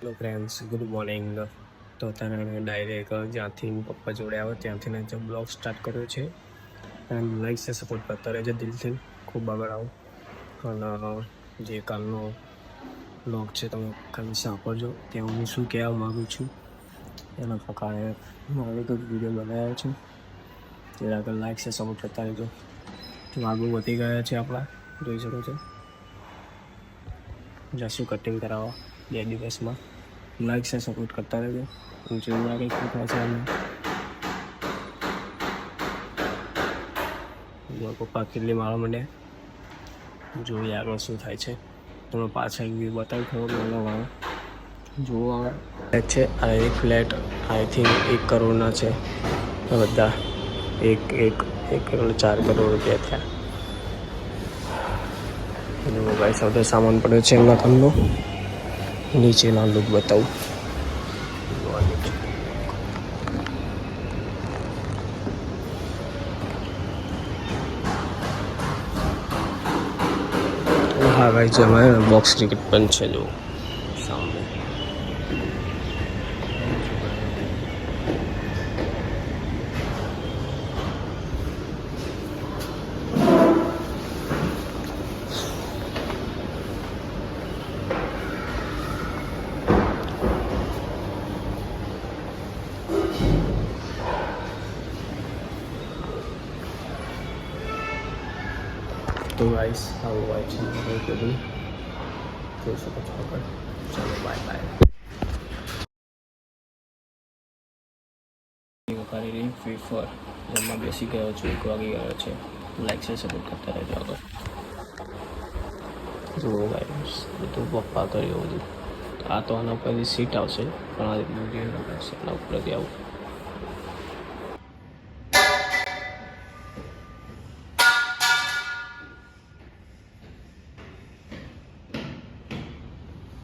Hello friends, good morning. તો અત્યારે direct જ્યાંથી પપ્પા જોડે આવે ત્યાંથી જ બ્લોગ સ્ટાર્ટ કર્યો છે. એન્ડ લાઈક છે, સપોર્ટ કરતા રહેજો દિલથી. ખૂબ આગળ આવો. અને જે કાલનો બ્લોગ છે તમે ખાલી સાંભળજો. ત્યાં હું શું કહેવા માગું છું એના પ્રકારે મારે એક વિડીયો બનાવ્યો છે. તે આગળ લાઈક છે, સપોર્ટ કરતા રહેજો. વાગો વધી ગયા છે આપણા, જોઈ શકો છો. જશું કટિંગ કરાવવા 2 દિવસમાં. લાઈક છે, સપોર્ટ કરતા રહેજો. હું જોઈએ આગળ શું થાય છે. પપ્પા કેટલી માળવા માંડ્યા, જોઈએ આગળ શું થાય છે. તમે પાછા એક વ્યૂ બતાવી થોડો નાનો વાળો જોવો. આવે છે આ એક ફ્લેટ આઈ થિંક 1 કરોડના છે. બધા 1 કરોડ 4 કરોડ રૂપિયા થયા. ભાઈ સૌદા સામાન પડ્યો છે એમના કામનો. નીચેના લુક બતાવું. હા ભાઈ, જમાય બોક્સ ક્રિકેટ પણ છે જો સામે. તો ગાઈસ આવું હોય છે બધું જોઈ શકો છો આગળ. ચાલો બાય બાય. કરી ફીફર જમવા બેસી ગયો છું. 1 વાગી ગયો છે. લાઈક છે, સપોર્ટ કરતા રહેજો આગળ. જુઓ ગાઈસ બધું પપ્પા કર્યું બધું. આ તો આના ઉપરથી સીટ આવશે, પણ આ રીતનું જે આવશે એના ઉપરથી આવું.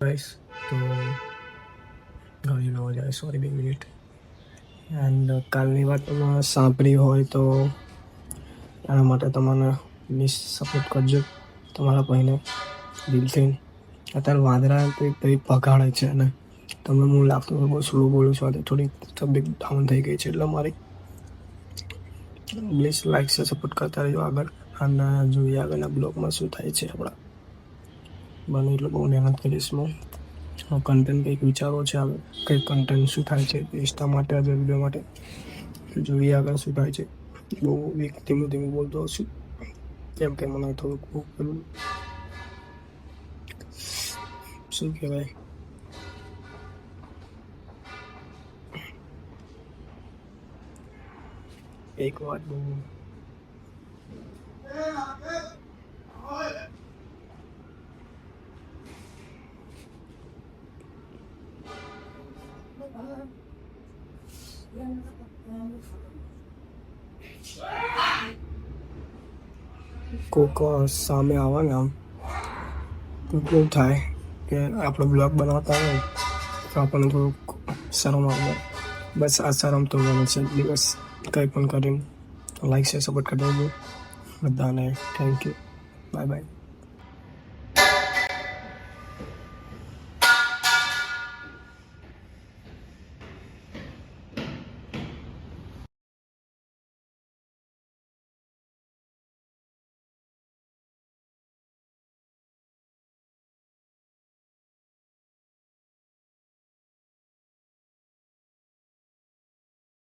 ગાઈસ તો ઘણી ન જાય, સોરી 2 મિનિટ. એન્ડ કાલની વાત તમે સાંભળી હોય તો એના માટે તમને પ્લીઝ સપોર્ટ કરજો તમારા ભાઈને દિલથી. અત્યારે વાંદરા કંઈક ભગાડે છે અને તમે હું લાગતું હોય બહુ સ્લો બોલું છું. આજે થોડી તબિયત ડાઉન થઈ ગઈ છે એટલે મારી. પ્લીઝ લાઈક છે, સપોર્ટ કરતા રહેજો આગળ. અને જોઈએ આગળના બ્લોગમાં શું થાય છે. આપણા બને એટલું બહુ મહેનત કરીશ હું. કન્ટેન્ટ કંઈક વિચારો છે આવે, કંઈક કન્ટેન્ટ શું થાય છે ઇન્સ્ટા માટે, આજે વિડીયો માટે. જોઈએ આગળ શું થાય છે. બહુ ધીમું ધીમું બોલતો હશું કેમ કે મને થોડુંક બહુ પેલું શું કહેવાય, એક વાત બહુ કોક સામે આવે ને આમ તો કેવું થાય કે આપણો બ્લોગ બનાવતા હોય તો આપણને થોડુંક શરમ આવે. બસ આ શરમ તો ગમે છે દિવસ કંઈ પણ કરીને. લાઈક છે, સપોર્ટ કરી દેજો બધાને. Thank you, bye bye.